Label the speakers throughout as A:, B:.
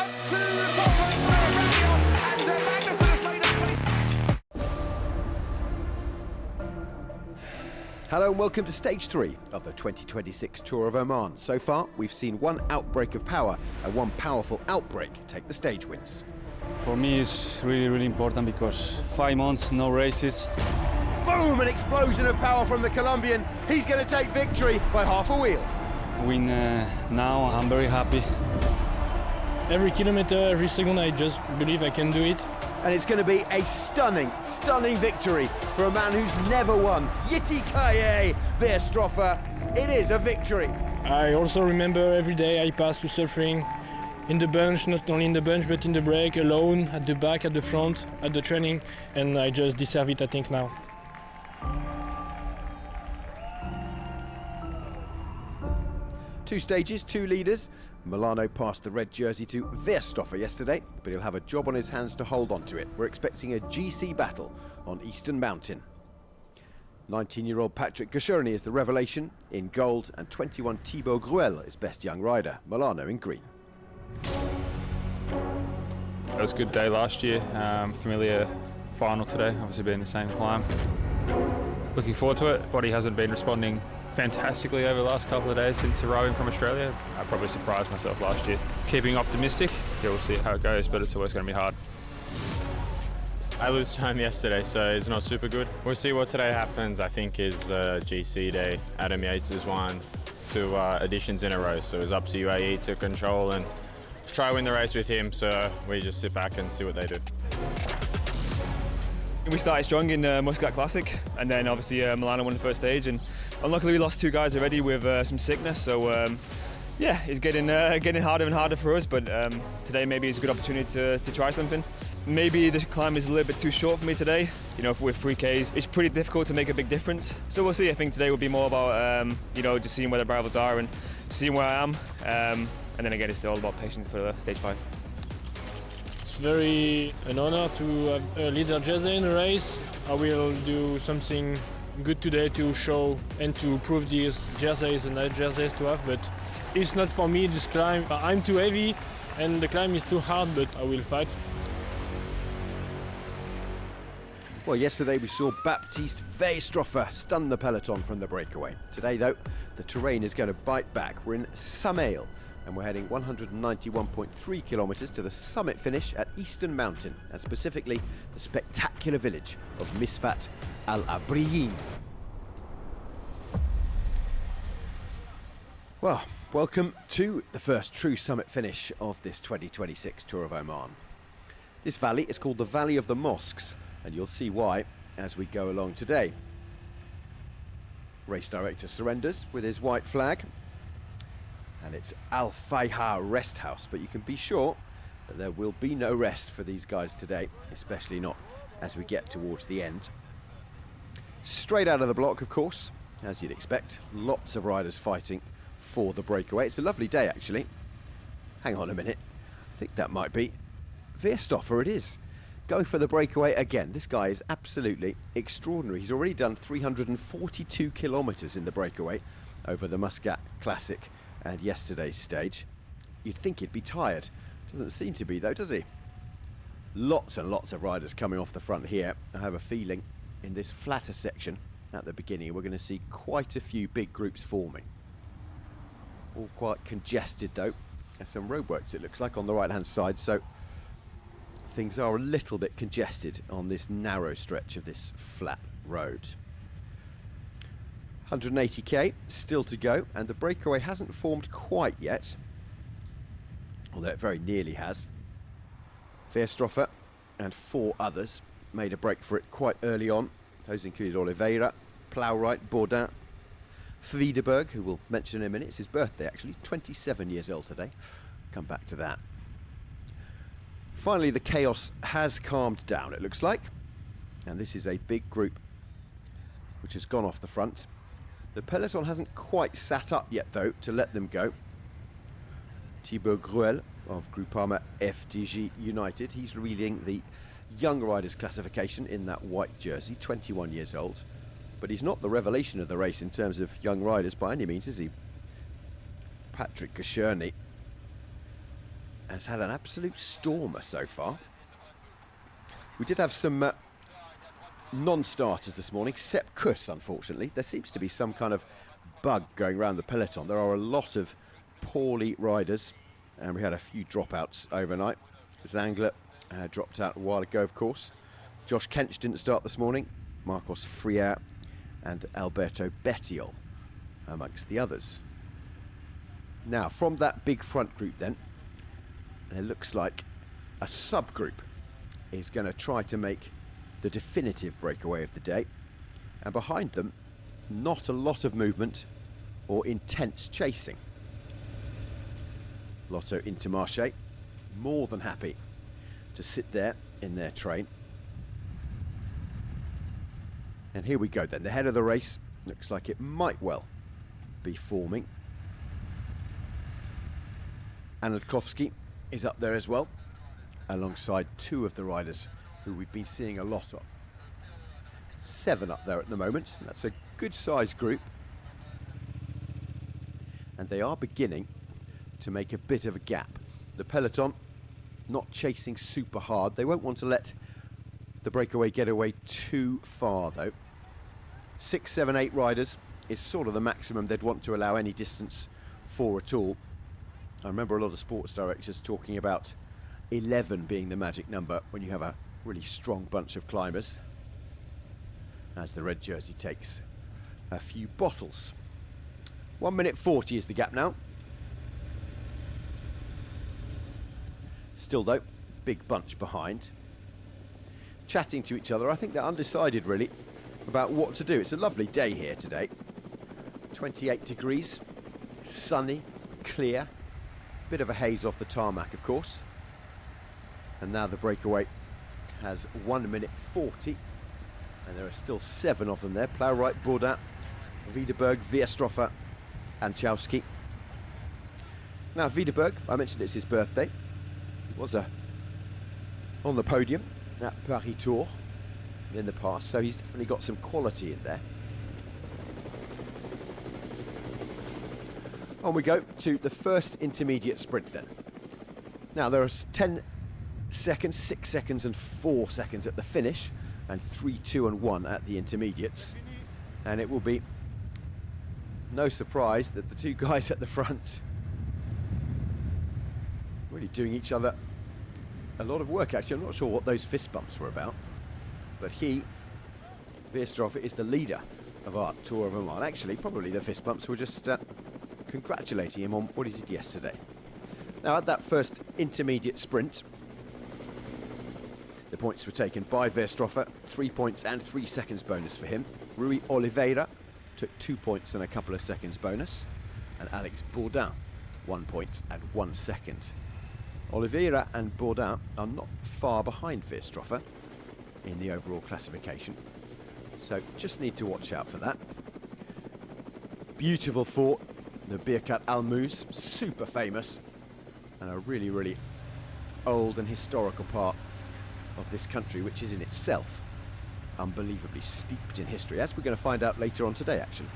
A: to the top of the and Magnussen has made a place.
B: Hello and welcome to stage 3 of the 2026 Tour of Oman. So far, we've seen one outbreak of power and one powerful outbreak take the stage wins.
C: For me, it's really important because 5 months, no races.
B: Boom! An explosion of power from the Colombian. He's going to take victory by half a wheel.
C: Win now, I'm very happy.
D: Every kilometer, every second, I just believe I can do it.
B: And it's going to be a stunning victory for a man who's never won. Yittikaye Veerstroffer. It is a victory.
D: I also remember every day I pass to suffering in the bunch, not only in the bunch, but in the break, alone, at the back, at the front, at the training, and I just deserve it, I think, now.
B: Two stages, two leaders. Milano passed the red jersey to Veerstroffer yesterday, but he'll have a job on his hands to hold on to it. We're expecting a GC battle on Eastern Mountain. 19-year-old Patrick Gachurny is the revelation in gold, and 21 Thibaut Gruel is best young rider, Milano in green.
E: It was a good day last year, familiar final today, obviously being the same climb. Looking forward to it. Body hasn't been responding fantastically over the last couple of days since arriving from Australia. I probably surprised myself last year. Keeping optimistic, yeah, we'll see how it goes, but it's always going to be hard.
F: I lose time yesterday, so it's not super good. We'll see what today happens. I think is GC day. Adam Yates has won 2 editions in a row, so it's up to UAE to control and try to win the race with him, so we just sit back and see what they do.
G: We started strong in Muscat Classic, and then obviously Milano won the first stage, and unluckily we lost 2 guys already with some sickness, so yeah, it's getting harder and harder for us, but today maybe is a good opportunity to try something. Maybe the climb is a little bit too short for me today. You know, with 3Ks, it's pretty difficult to make a big difference. So we'll see. I think today will be more about you know, just seeing where the rivals are and seeing where I am, and then again it's all about patience for stage 5.
D: It's very an honor to have a leader jersey in a race. I will do something good today to show and to prove these jerseys and nice jerseys to have, but it's not for me this climb. I'm too heavy and the climb is too hard, but I will fight.
B: Well, yesterday we saw Baptiste Veerstroffer stun the peloton from the breakaway. Today, though, the terrain is going to bite back. We're in Samail, and we're heading 191.3 kilometres to the summit finish at Eastern Mountain, and specifically the spectacular village of Misfat Al Abriyeen. Well, welcome to the first true summit finish of this 2026 Tour of Oman. This valley is called the Valley of the Mosques, and you'll see why as we go along today. Race director surrenders with his white flag, and it's Al Fayha Rest House, but you can be sure that there will be no rest for these guys today, especially not as we get towards the end. Straight out of the block, of course, as you'd expect, lots of riders fighting for the breakaway. It's a lovely day, actually. Hang on a minute, I think that might be Veerstroffer. It is. Go for the breakaway again. This guy is absolutely extraordinary. He's already done 342 kilometres in the breakaway over the Muscat Classic and yesterday's stage. You'd think he'd be tired. Doesn't seem to be though, does he? Lots and lots of riders coming off the front here. I have a feeling in this flatter section at the beginning we're going to see quite a few big groups forming. All quite congested though. There's some roadworks it looks like on the right hand side, so things are a little bit congested on this narrow stretch of this flat road. 180k still to go, and the breakaway hasn't formed quite yet, although it very nearly has. Veerstroffer and 4 others made a break for it quite early on. Those included Oliveira, Plowright, Bourdin, Wiedeberg, who we'll mention in a minute. It's his birthday actually, 27 years old today. Come back to that. Finally, the chaos has calmed down, it looks like, and this is a big group which has gone off the front. The peloton hasn't quite sat up yet though to let them go. Thibaut Gruel of Groupama FDJ United, he's leading the young riders classification in that white jersey, 21 years old, but he's not the revelation of the race in terms of young riders by any means, is he? Patrick Gachurny has had an absolute stormer so far. We did have some non-starters this morning, Sepp Kuss, unfortunately. There seems to be some kind of bug going around the peloton. There are a lot of poorly riders, and we had a few dropouts overnight. Zangler dropped out a while ago, of course. Josh Kench didn't start this morning. Marcos Frier and Alberto Bettiol amongst the others. Now, from that big front group then, it looks like a subgroup is going to try to make the definitive breakaway of the day. And behind them, not a lot of movement or intense chasing. Lotto Intermarché, more than happy to sit there in their train. And here we go then, the head of the race looks like it might well be forming. Anelkowski is up there as well, alongside two of the riders who we've been seeing a lot of. 7 up there at the moment, that's a good sized group. And they are beginning to make a bit of a gap. The peloton not chasing super hard. They won't want to let the breakaway get away too far though. 6, 7, 8 riders is sort of the maximum they'd want to allow any distance for at all. I remember a lot of sports directors talking about 11 being the magic number when you have a really strong bunch of climbers, as the red jersey takes a few bottles. 1 minute 40 is the gap now. Still though, big bunch behind. Chatting to each other. I think they're undecided really about what to do. It's a lovely day here today. 28 degrees, sunny, clear. Bit of a haze off the tarmac, of course. And now the breakaway has 1 minute 40. And there are still 7 of them there. Plowright, Bourdin, Wiederberg, Wierstroffer and Chowski. Now Wiederberg, I mentioned it's his birthday. He was on the podium at Paris Tour in the past, so he's definitely got some quality in there. On we go to the first intermediate sprint then. Now there are 10 seconds, 6 seconds and 4 seconds at the finish, and 3, 2 and 1 at the intermediates. And it will be no surprise that the two guys at the front really doing each other a lot of work actually. I'm not sure what those fist bumps were about, but Wierstroffer is the leader of our Tour of Oman. Actually, probably the fist bumps were just congratulating him on what he did yesterday. Now at that first intermediate sprint, the points were taken by Wierstroffer, 3 points and 3 seconds bonus for him. Rui Oliveira took 2 points and a couple of seconds bonus, and Alex Bourdin 1 point and 1 second. Oliveira and Bourdin are not far behind Wierstroffer in the overall classification, so just need to watch out for that. Beautiful fort, the Birkat Al-Muz, super famous, and a really, really old and historical part of this country, which is in itself unbelievably steeped in history, as we're going to find out later on today actually.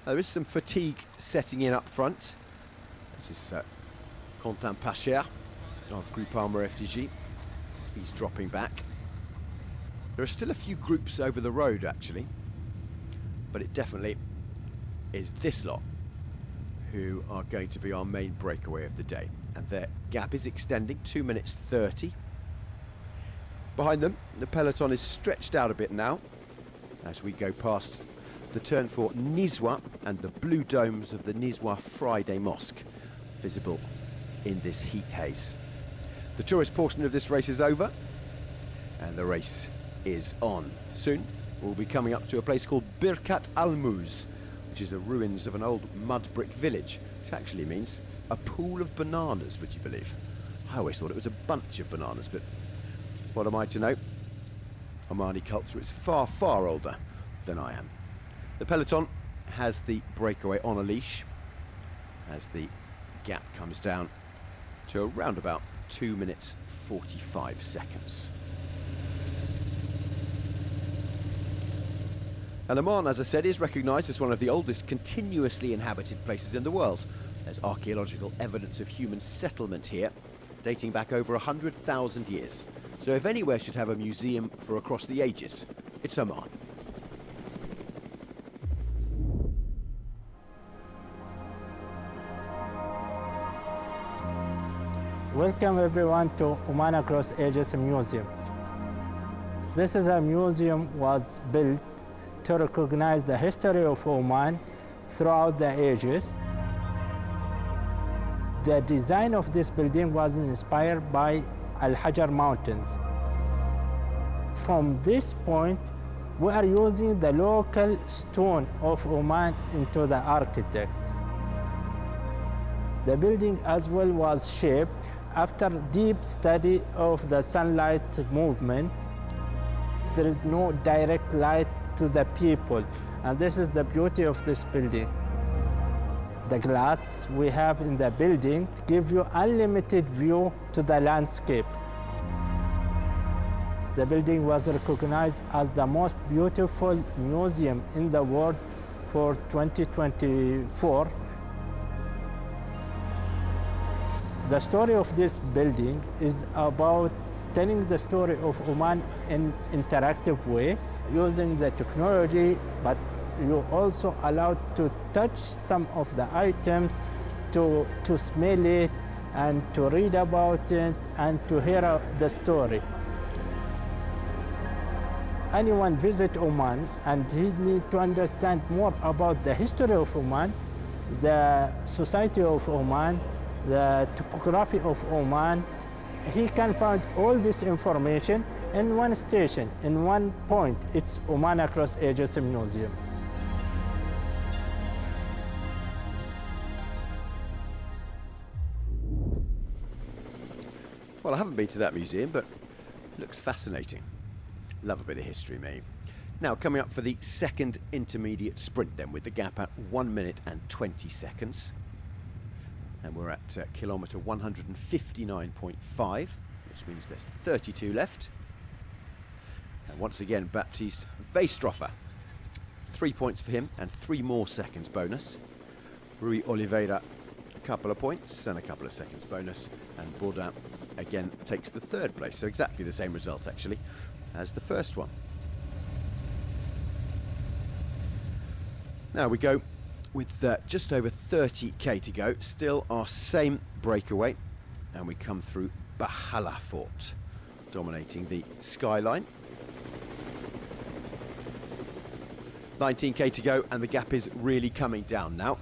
B: There is some fatigue setting in up front. This is Valentin Paret-Peintre of Groupama FDJ. He's dropping back. There are still a few groups over the road actually, but it definitely is this lot who are going to be our main breakaway of the day, and their gap is extending, 2 minutes 30. Behind them, the peloton is stretched out a bit now as we go past the turn for Nizwa and the blue domes of the Nizwa Friday Mosque visible in this heat haze. The tourist portion of this race is over and the race is on. Soon we'll be coming up to a place called Birkat Al-Muz, which is the ruins of an old mud brick village, which actually means a pool of bananas, would you believe? I always thought it was a bunch of bananas, but what am I to know? Omani culture is far, far older than I am. The peloton has the breakaway on a leash as the gap comes down to around about 2 minutes 45 seconds. And Oman, as I said, is recognised as one of the oldest continuously inhabited places in the world. There's archaeological evidence of human settlement here, dating back over 100,000 years. So if anywhere should have a museum for across the ages, it's Oman.
H: Welcome everyone to Oman Across Ages Museum. This is a museum was built to recognize the history of Oman throughout the ages. The design of this building was inspired by Al-Hajar Mountains. From this point, we are using the local stone of Oman into the architect. The building as well was shaped after deep study of the sunlight movement. There is no direct light to the people, and this is the beauty of this building. The glass we have in the building give you unlimited view to the landscape. The building was recognized as the most beautiful museum in the world for 2024. The story of this building is about telling the story of Oman in interactive way, using the technology, but you also allowed to touch some of the items, to smell it, and to read about it, and to hear the story. Anyone visit Oman and he need to understand more about the history of Oman, the society of Oman, the topography of Oman, he can find all this information in one station, in one point. It's Oman Across Ages Museum.
B: Well, I haven't been to that museum, but it looks fascinating. Love a bit of history, mate. Now, coming up for the second intermediate sprint then, with the gap at 1 minute and 20 seconds. And we're at kilometer 159.5, which means there's 32 left. And once again, Baptiste Weisstroffer. 3 points for him and 3 more seconds bonus. Rui Oliveira, a couple of points and a couple of seconds bonus. And Bourdin again takes the 3rd place. So exactly the same result, actually, as the first one. Now we go with just over 30k to go. Still our same breakaway. And we come through Bahala Fort, dominating the skyline. 19k to go, and the gap is really coming down now.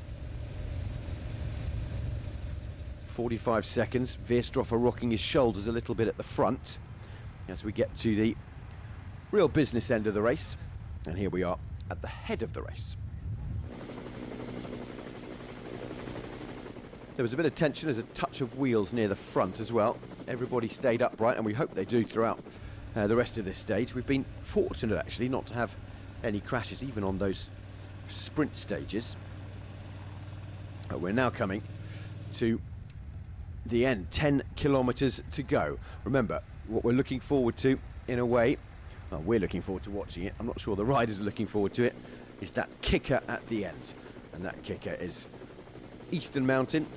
B: 45 seconds. Weisstroffer rocking his shoulders a little bit at the front as we get to the real business end of the race. And here we are at the head of the race. There was a bit of tension, there's a touch of wheels near the front as well. Everybody stayed upright, and we hope they do throughout the rest of this stage. We've been fortunate, actually, not to have any crashes, even on those sprint stages. But we're now coming to the end, 10 kilometers to go. Remember, what we're looking forward to, in a way, well, we're looking forward to watching it, I'm not sure the riders are looking forward to it, is that kicker at the end. And that kicker is Eastern Mountain,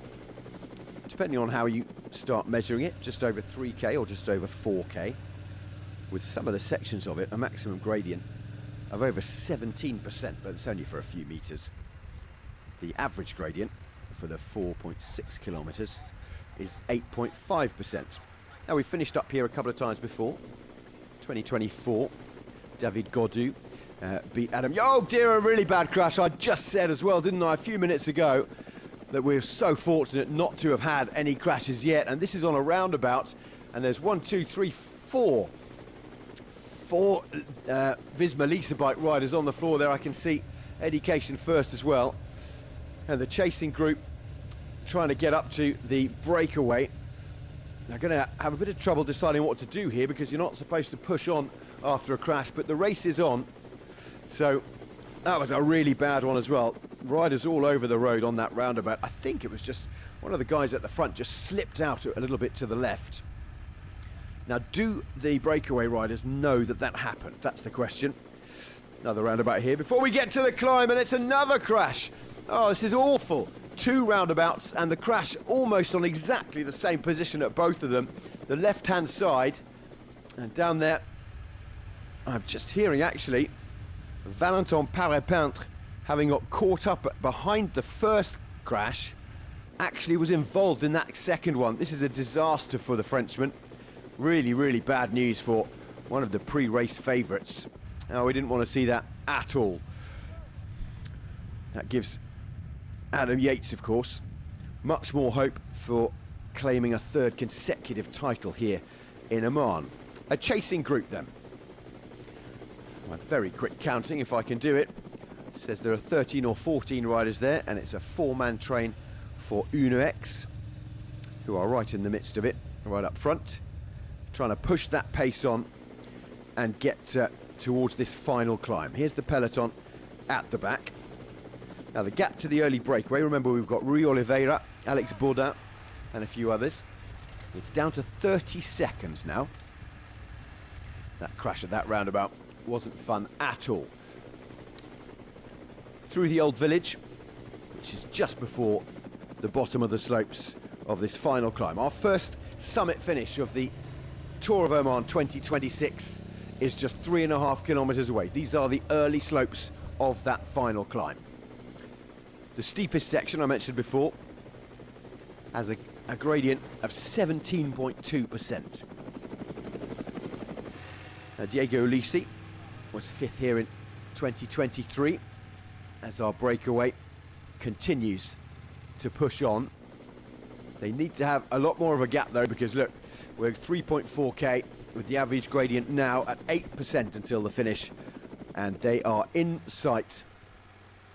B: depending on how you start measuring it, just over 3k or just over 4k, with some of the sections of it a maximum gradient of over 17%, but it's only for a few meters. The average gradient for the 4.6 kilometers is 8.5%. Now, we've finished up here a couple of times before. 2024, David Gaudu beat Adam. Oh dear, a really bad crash. I just said as well, didn't I, a few minutes ago, that we're so fortunate not to have had any crashes yet. And this is on a roundabout, and there's 1, 2, 3, 4 Visma Lisa bike riders on the floor there. I can see Education First as well, and the chasing group trying to get up to the breakaway. They're going to have a bit of trouble deciding what to do here, because you're not supposed to push on after a crash, but the race is on. So that was a really bad one as well. Riders all over the road on that roundabout. I think it was just one of the guys at the front just slipped out a little bit to the left. Now, do the breakaway riders know that that happened? That's the question. Another roundabout here before we get to the climb, and it's another crash. Oh, this is awful. two roundabouts and the crash almost on exactly the same position at both of them. The left-hand side, and down there, I'm just hearing actually, Valentin Paret-Peintre, having got caught up behind the first crash, actually was involved in that second one. This is a disaster for the Frenchman. Really, really bad news for one of the pre-race favourites. Now, we didn't want to see that at all. That gives Adam Yates, of course, much more hope for claiming a third consecutive title here in Oman. A chasing group then. My very quick counting, if I can do it, says there are 13 or 14 riders there, and it's a four-man train for UNOX, who are right in the midst of it, right up front, trying to push that pace on and get towards this final climb. Here's the peloton at the back. Now the gap to the early breakaway, remember we've got Rui Oliveira, Alex Baudin and a few others. It's down to 30 seconds now. That crash at that roundabout wasn't fun at all. Through the old village, which is just before the bottom of the slopes of this final climb. Our first summit finish of the Tour of Oman 2026 is just 3.5 kilometers away. These are the early slopes of that final climb. The steepest section I mentioned before has a gradient of 17.2%. Jayco AlUla was 5th here in 2023 as our breakaway continues to push on. They need to have a lot more of a gap though, because look, we're 3.4k with the average gradient now at 8% until the finish, and they are in sight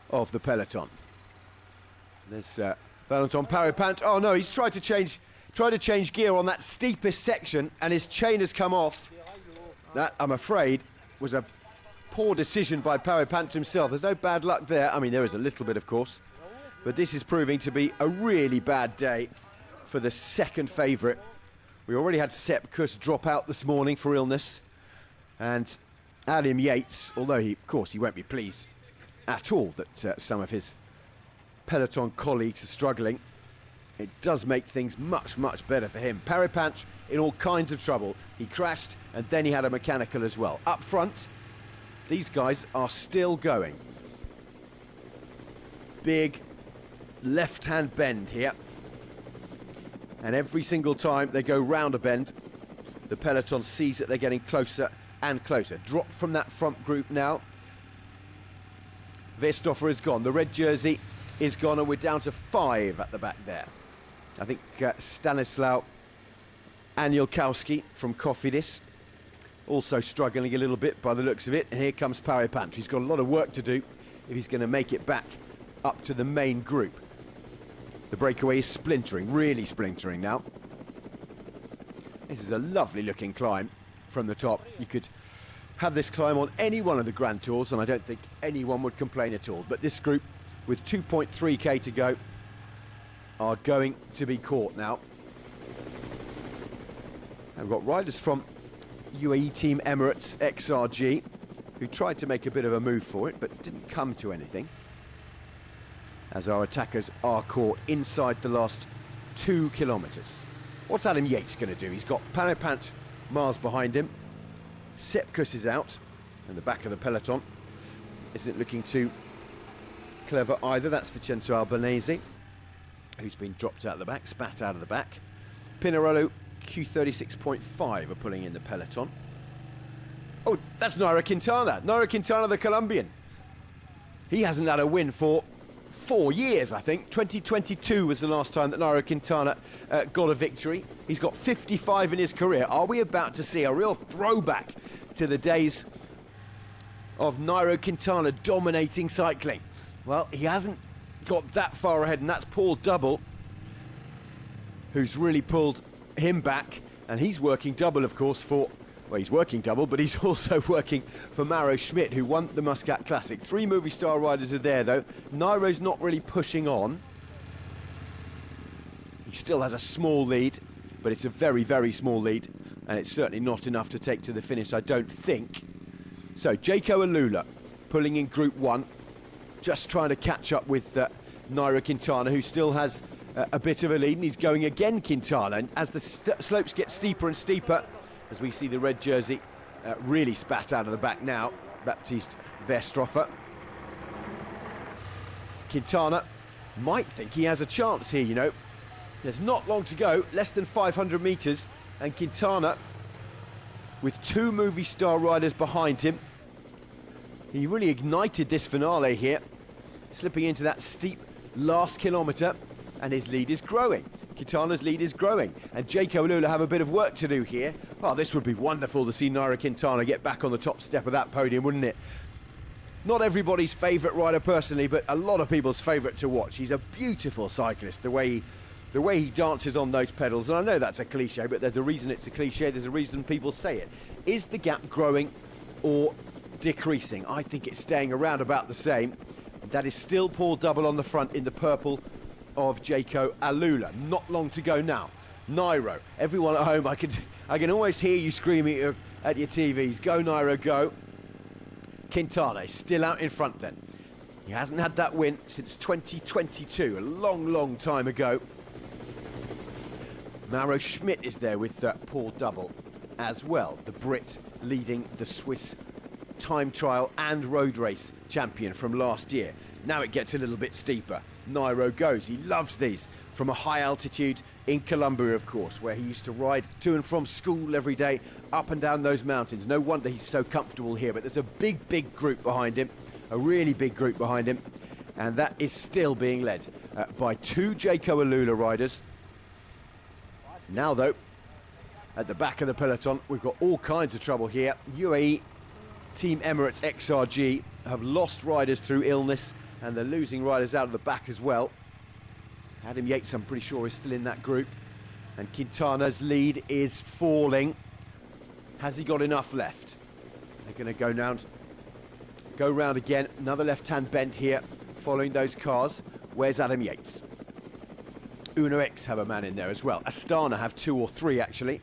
B: of the peloton. There's Valentin Paret-Peintre. Oh no, he's tried to change gear on that steepest section, and his chain has come off. That, I'm afraid, was a poor decision by Paret-Peintre himself. There's no bad luck there. I mean, there is a little bit, of course, but this is proving to be a really bad day for the second favourite. We already had Sepp Kuss drop out this morning for illness, and Adam Yates, although of course he won't be pleased at all that some of his peloton colleagues are struggling, it does make things much, much better for him. Paret-Peintre in all kinds of trouble. He crashed and then he had a mechanical as well. Up front, these guys are still going. Big left-hand bend here. And every single time they go round a bend, the peloton sees that they're getting closer and closer. Dropped from that front group now. Verstoffer is gone. The red jersey is gone, and we're down to 5 at the back there. I think Stanislaw Anielkowski from Cofidis also struggling a little bit by the looks of it. And here comes Paret-Peintre. He's got a lot of work to do if he's going to make it back up to the main group. The breakaway is splintering, really splintering now. This is a lovely looking climb from the top. You could have this climb on any one of the Grand Tours, and I don't think anyone would complain at all. But this group, with 2.3k to go, are going to be caught now. And we've got riders from UAE Team Emirates XRG who tried to make a bit of a move for it but didn't come to anything, as our attackers are caught inside the last 2 kilometers. What's Adam Yates going to do? He's got Paret-Peintre miles behind him. Sepp Kuss is out, and the back of the peloton isn't looking too clever either. That's Vincenzo Albanese, who's been dropped out of the back, spat out of the back. Pinarello Q36.5 are pulling in the peloton. Oh, that's Nairo Quintana. Nairo Quintana, the Colombian. He hasn't had a win for 4 years, I think. 2022 was the last time that Nairo Quintana got a victory. He's got 55 in his career. Are we about to see a real throwback to the days of Nairo Quintana dominating cycling? Well, he hasn't got that far ahead, and that's Paul Double, who's really pulled him back, and he's working double, of course, for, well, he's working double, but he's also working for MAURO SCHMID, who won the Muscat Classic. 3 movie star riders are there, though. Nairo's not really pushing on. He still has a small lead, but it's a very, very small lead, and it's certainly not enough to take to the finish, I don't think. So, Jayco AlUla pulling in Group 1, just trying to catch up with Nairo Quintana, who still has a bit of a lead, and he's going again, Quintana. And as the slopes get steeper and steeper, as we see the red jersey really spat out of the back now, Baptiste Verstroffer. Quintana might think he has a chance here, you know. There's not long to go, less than 500 metres, and Quintana, with two movie star riders behind him, he really ignited this finale here, slipping into that steep last kilometre, and his lead is growing. Quintana's lead is growing, and Jayco AlUla have a bit of work to do here. Oh, this would be wonderful to see Nairo Quintana get back on the top step of that podium, wouldn't it? Not everybody's favourite rider personally, but a lot of people's favourite to watch. He's a beautiful cyclist, the way he dances on those pedals, and I know that's a cliche, but there's a reason it's a cliche, there's a reason people say it. Is the gap growing or decreasing? I think it's staying around about the same. That is still Paul Double on the front in the purple of Jayco AlUla. Not long to go now. Nairo, everyone at home, I can always hear you screaming at your TVs. Go Nairo, go. Quintana is still out in front then. He hasn't had that win since 2022, a long, long time ago. MAURO SCHMID is there with Paul Double as well, the Brit leading the Swiss time trial and road race champion from last year. Now it gets a little bit steeper. Nairo goes, he loves these, from a high altitude in Colombia, of course, where he used to ride to and from school every day, up and down those mountains. No wonder he's so comfortable here, but there's a big, big group behind him, a really big group behind him, and that is still being led by two Jayco AlUla riders. Now, though, at the back of the peloton, we've got all kinds of trouble here. UAE, Team Emirates XRG have lost riders through illness, and they're losing riders out of the back as well. Adam Yates, I'm pretty sure, is still in that group. And Quintana's lead is falling. Has he got enough left? They're going to go round again. Another left-hand bend here, following those cars. Where's Adam Yates? Uno X have a man in there as well. Astana have two or three, actually,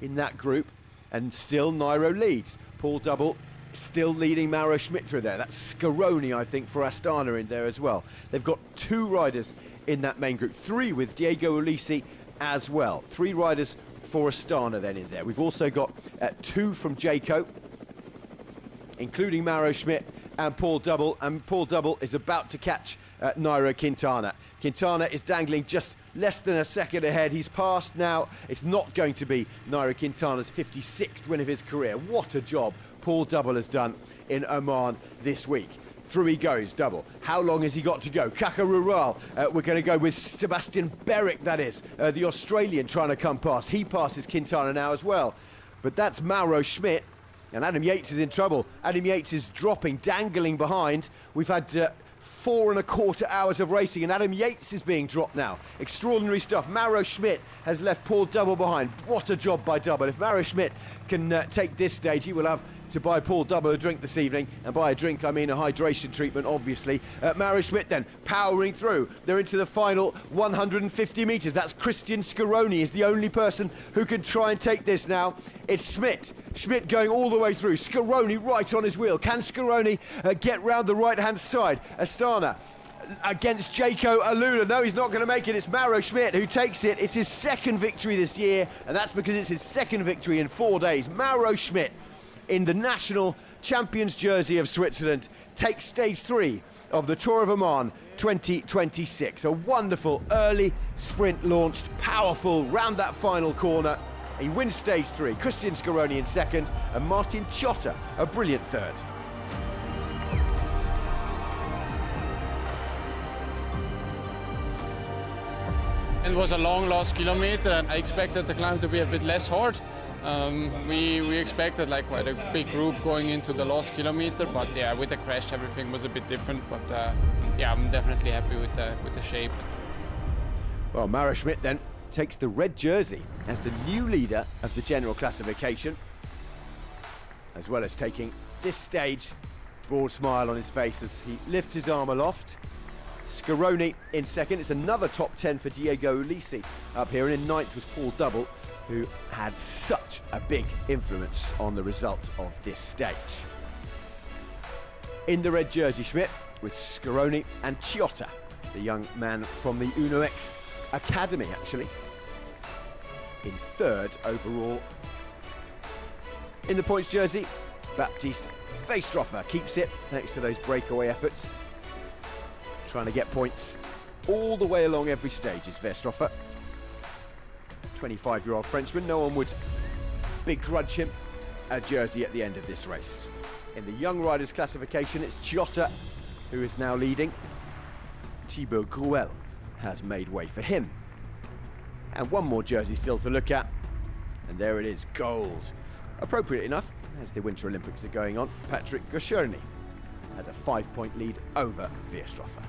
B: in that group. And still Nairo leads. Paul Double still leading MAURO SCHMID through there. That's Scaroni, I think, for Astana in there as well. They've got two riders in that main group. Three with Diego Ulissi as well. Three riders for Astana then in there. We've also got two from Jayco, including MAURO SCHMID and Paul Double. And Paul Double is about to catch Nairo Quintana. Quintana is dangling just less than a second ahead. He's passed now. It's not going to be Nairo Quintana's 56th win of his career. What a job Paul Double has done in Oman this week. Through he goes, Double. How long has he got to go? Kaka Rural. We're going to go with Sebastian Berwick, that is, the Australian, trying to come past. He passes Quintana now as well. But that's MAURO SCHMID, and Adam Yates is in trouble. Adam Yates is dropping, dangling behind. We've had 4¼ hours of racing, and Adam Yates is being dropped now. Extraordinary stuff. MAURO SCHMID has left Paul Double behind. What a job by Double. If MAURO SCHMID can take this stage, he will have to buy Paul Double a drink this evening, and by a drink I mean a hydration treatment, obviously. MAURO SCHMID then powering through. They're into the final 150 metres. That's Christian Scaroni is the only person who can try and take this now. It's SCHMID. SCHMID going all the way through. Scaroni right on his wheel. Can Scaroni get round the right-hand side? Astana against Jayco AlUla. No, he's not going to make it. It's MAURO SCHMID who takes it. It's his second victory this year, and that's because it's his second victory in 4 days. MAURO SCHMID, in the national champions jersey of Switzerland, takes stage 3 of the Tour of Oman 2026. A wonderful early sprint launched, powerful round that final corner. He wins stage 3. Christian Scaroni in second, and Martin Ciotta a brilliant third.
I: It was a long last kilometer, and I expected the climb to be a bit less hard. We expected like quite a big group going into the last kilometer, but yeah, with the crash everything was a bit different. But yeah, I'm definitely happy with the shape.
B: Well, MAURO SCHMID then takes the red jersey as the new leader of the general classification, as well as taking this stage. Broad smile on his face as he lifts his arm aloft. Scaroni in second. It's another top 10 for Diego Ulissi up here, and in ninth was Paul Double, who had such a big influence on the result of this stage. In the red jersey, SCHMID with Scaroni and Ciotta the young man from the UNOX Academy, actually. In third overall. In the points jersey, Baptiste Westroffer keeps it thanks to those breakaway efforts. Trying to get points all the way along every stage is Westroffer. 25-year-old Frenchman, no one would begrudge him a jersey at the end of this race. In the young riders classification, it's Ciotta who is now leading. Thibaut Gruel has made way for him. And one more jersey still to look at, and there it is, gold. Appropriate enough, as the Winter Olympics are going on, Patrick Gosciorny has a 5-point lead over Westroffer.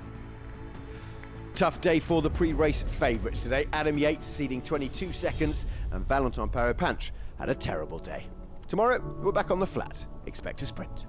B: Tough day for the pre-race favourites today. Adam Yates ceding 22 seconds, and Valentin Paret-Peintre had a terrible day. Tomorrow, we're back on the flat. Expect a sprint.